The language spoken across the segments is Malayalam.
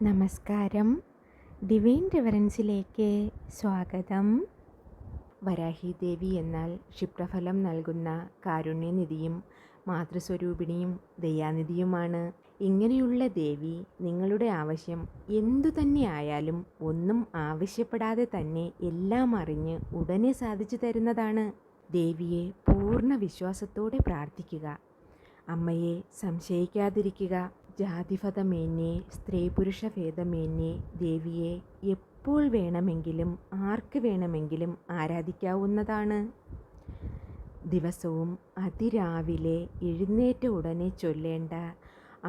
നമസ്കാരം. ഡിവൈൻ റിവറൻസിലേക്ക് സ്വാഗതം. വരാഹി ദേവി എന്നാൽ ക്ഷിപ്രഫലം നൽകുന്ന കാരുണ്യനിധിയും മാതൃസ്വരൂപിണിയും ദയാനിധിയുമാണ്. ഇങ്ങനെയുള്ള ദേവി നിങ്ങളുടെ ആവശ്യം എന്തു തന്നെയായാലും ഒന്നും ആവശ്യപ്പെടാതെ തന്നെ എല്ലാം അറിഞ്ഞ് ഉടനെ സാധിച്ചു തരുന്നതാണ്. ദേവിയെ പൂർണ്ണ വിശ്വാസത്തോടെ പ്രാർത്ഥിക്കുക. അമ്മയെ സംശയിക്കാതിരിക്കുക. ജാതിഭേദമേന്യേ സ്ത്രീ പുരുഷ ഭേദമേന്യേ ദേവിയെ എപ്പോൾ വേണമെങ്കിലും ആർക്ക് വേണമെങ്കിലും ആരാധിക്കാവുന്നതാണ്. ദിവസവും അതിരാവിലെ എഴുന്നേറ്റ ഉടനെ ചൊല്ലേണ്ട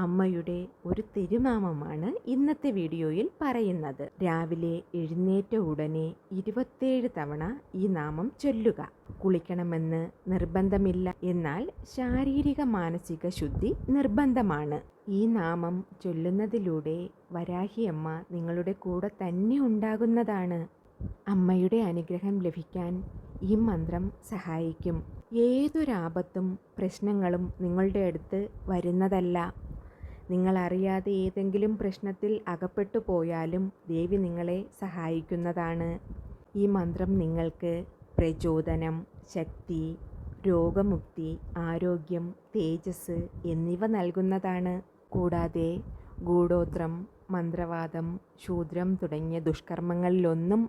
അമ്മയുടെ ഒരു തിരുനാമമാണ് ഇന്നത്തെ വീഡിയോയിൽ പറയുന്നത്. രാവിലെ എഴുന്നേറ്റ ഉടനെ 27 തവണ ഈ നാമം ചൊല്ലുക. കുളിക്കണമെന്ന് നിർബന്ധമില്ല, എന്നാൽ ശാരീരിക മാനസിക ശുദ്ധി നിർബന്ധമാണ്. ഈ നാമം ചൊല്ലുന്നതിലൂടെ വരാഹിയമ്മ നിങ്ങളുടെ കൂടെ തന്നെ ഉണ്ടാകുന്നതാണ്. അമ്മയുടെ അനുഗ്രഹം ലഭിക്കാൻ ഈ മന്ത്രം സഹായിക്കും. ഏതൊരാപത്തും പ്രശ്നങ്ങളും നിങ്ങളുടെ അടുത്ത് വരുന്നതല്ല. നിങ്ങളറിയാതെ ഏതെങ്കിലും പ്രശ്നത്തിൽ അകപ്പെട്ടു പോയാലും ദേവി നിങ്ങളെ സഹായിക്കുന്നതാണ്. ഈ മന്ത്രം നിങ്ങൾക്ക് പ്രചോദനം, ശക്തി, രോഗമുക്തി, ആരോഗ്യം, തേജസ് എന്നിവ നൽകുന്നതാണ്. കൂടാതെ ഗൂഢോത്രം, മന്ത്രവാദം, ശൂദ്രം തുടങ്ങിയ ദുഷ്കർമ്മങ്ങളിലൊന്നും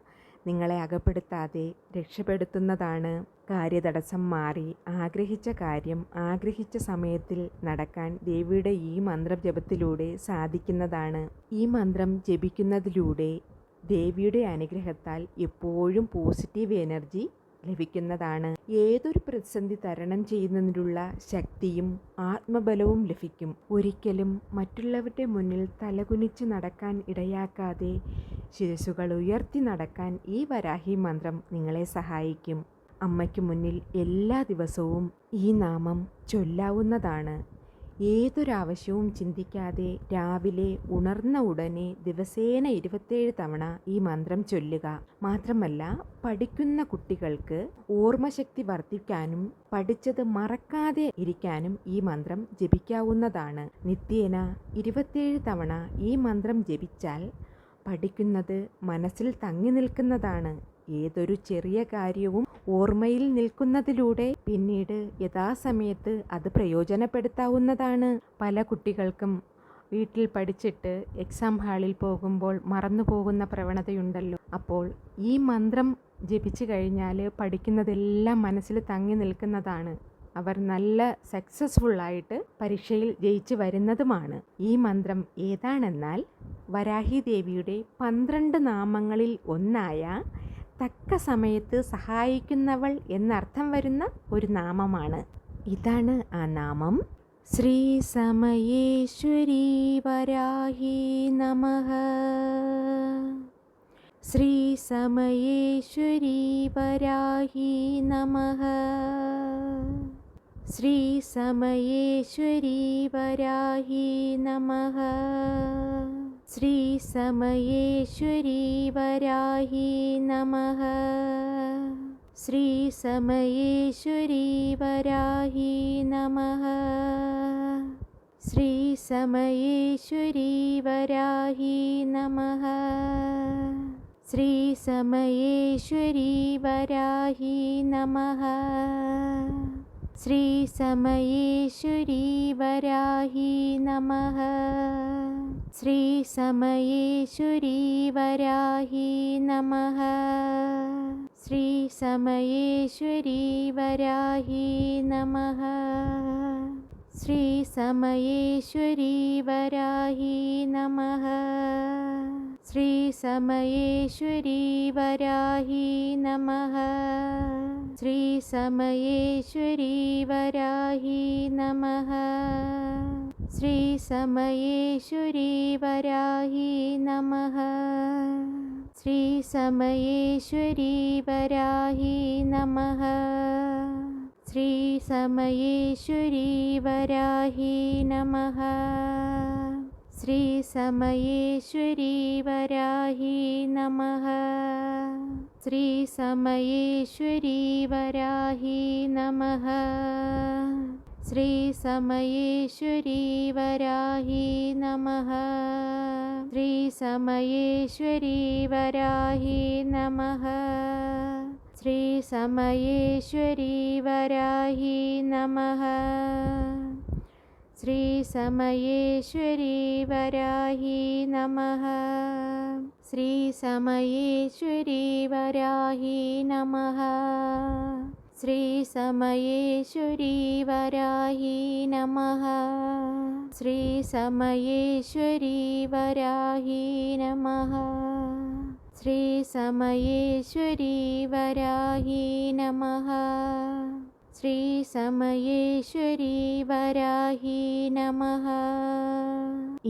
നിങ്ങളെ അകപ്പെടുത്താതെ രക്ഷപ്പെടുത്തുന്നതാണ്. കാര്യതടസ്സം മാറി ആഗ്രഹിച്ച കാര്യം ആഗ്രഹിച്ച സമയത്തിൽ നടക്കാൻ ദേവിയുടെ ഈ മന്ത്രം ജപത്തിലൂടെ സാധിക്കുന്നതാണ്. ഈ മന്ത്രം ജപിക്കുന്നതിലൂടെ ദേവിയുടെ അനുഗ്രഹത്താൽ എപ്പോഴും പോസിറ്റീവ് എനർജി ലഭിക്കുന്നതാണ്. ഏതൊരു പ്രതിസന്ധി തരണം ചെയ്യുന്നതിനുള്ള ശക്തിയും ആത്മബലവും ലഭിക്കും. ഒരിക്കലും മറ്റുള്ളവരുടെ മുന്നിൽ തലകുനിച്ച് നടക്കാൻ ഇടയാക്കാതെ ശിരസ്സുകൾ ഉയർത്തി നടക്കാൻ ഈ വരാഹി മന്ത്രം നിങ്ങളെ സഹായിക്കും. അമ്മയ്ക്ക് മുന്നിൽ എല്ലാ ദിവസവും ഈ നാമം ചൊല്ലാവുന്നതാണ്. ഏതൊരാവശ്യവും ചിന്തിക്കാതെ രാവിലെ ഉണർന്ന ഉടനെ ദിവസേന 27 തവണ ഈ മന്ത്രം ചൊല്ലുക. മാത്രമല്ല, പഠിക്കുന്ന കുട്ടികൾക്ക് ഓർമ്മശക്തി വർദ്ധിക്കാനും പഠിച്ചത് മറക്കാതെ ഇരിക്കാനും ഈ മന്ത്രം ജപിക്കാവുന്നതാണ്. നിത്യേന 27 തവണ ഈ മന്ത്രം ജപിച്ചാൽ പഠിക്കുന്നത് മനസ്സിൽ തങ്ങി നിൽക്കുന്നതാണ്. ഏതൊരു ചെറിയ കാര്യവും ഓർമ്മയിൽ നിൽക്കുന്നതിലൂടെ പിന്നീട് യഥാസമയത്ത് അത് പ്രയോജനപ്പെടുത്താവുന്നതാണ്. പല കുട്ടികൾക്കും വീട്ടിൽ പഠിച്ചിട്ട് എക്സാം ഹാളിൽ പോകുമ്പോൾ മറന്നു പോകുന്ന പ്രവണതയുണ്ടല്ലോ. അപ്പോൾ ഈ മന്ത്രം ജപിച്ചു കഴിഞ്ഞാൽ പഠിക്കുന്നതെല്ലാം മനസ്സിൽ തങ്ങി നിൽക്കുന്നതാണ്. അവർ നല്ല സക്സസ്ഫുള്ളായിട്ട് പരീക്ഷയിൽ ജയിച്ചു വരുന്നതുമാണ്. ഈ മന്ത്രം ഏതാണെന്നാൽ വരാഹി ദേവിയുടെ 12 നാമങ്ങളിൽ ഒന്നായ തക്ക സമയത്ത് സഹായിക്കുന്നവൾ എന്നർത്ഥം വരുന്ന ഒരു നാമമാണ്. ഇതാണ് ആ നാമം. ശ്രീ സമയേശ്വരി വരാഹി നമഃ. ശ്രീ സമയേശ്വരി വരാഹി നമഃ. ശ്രീ സമയേശ്വരി വരാഹി നമഃ. ശ്രീ സമയേശ്വരി വരാഹി നമഃ. ശ്രീ സമയേശ്വരി വരാഹി നമഃ. ശ്രീ സമയേശ്വരി വരാഹി നമഃ. ശ്രീ സമയേശ്വരി വരാഹി നമഃ. ശ്രീ സമയേശ്വരി വരാഹി നമഃ. ശ്രീ സമയേശ്വരി വരാഹി നമഃ. ശ്രീ സമയേശ്വരി വരാഹി നമഃ. ശ്രീ സമയേശ്വരി വരാഹി നമഃ. ശ്രീ സമയേശ്വരി വരാഹി നമഃ. ശ്രീ സമയേശ്വരി വരാഹി നമഃ. ശ്രീ സമയേശ്വരി വരാഹി നമഃ. ശ്രീ സമയേശ്വരി വരാഹി നമഃ. ശ്രീ സമയേശ്വരി വരാഹി നമഃ. ശ്രീ സമയേശ്വരി വരാഹി നമഃ. ശ്രീ സമയേശ്വരി വരാഹി നമഃ. ശ്രീ സമയേശ്വരി വരാഹി നമഃ. ശ്രീ സമയേശ്വരി വരാഹി നമഃ. ശ്രീ സമയേശ്വരി വരാഹി നമഃ. ശ്രീ സമയേശ്വരി വരാഹി നമഃ. ശ്രീ സമയേശ്വരി വരാഹി നമഃ. ശ്രീ സമയേശ്വരി വരാഹി നമഃ. ശ്രീ സമയേശ്വരി വരാഹി നമഃ. ശ്രീ സമയേശ്വരി വരാഹി നമഃ. ശ്രീ സമയേശ്വരി വരാഹി നമഃ.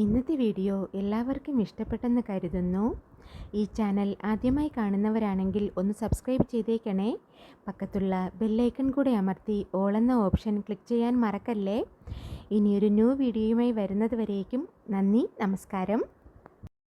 ഇന്നത്തെ വീഡിയോ എല്ലാവർക്കും ഇഷ്ടപ്പെട്ടെന്ന് കരുതുന്നു. ഈ ചാനൽ ആദ്യമായി കാണുന്നവരാണെങ്കിൽ ഒന്ന് സബ്സ്ക്രൈബ് ചെയ്തേക്കണേ. പക്കത്തുള്ള ബെല്ലൈക്കൺ കൂടെ അമർത്തി ഓൾ എന്ന ഓപ്ഷൻ ക്ലിക്ക് ചെയ്യാൻ മറക്കല്ലേ. ഇനിയൊരു ന്യൂ വീഡിയോയുമായി വരുന്നത് വരേക്കും നന്ദി, നമസ്കാരം.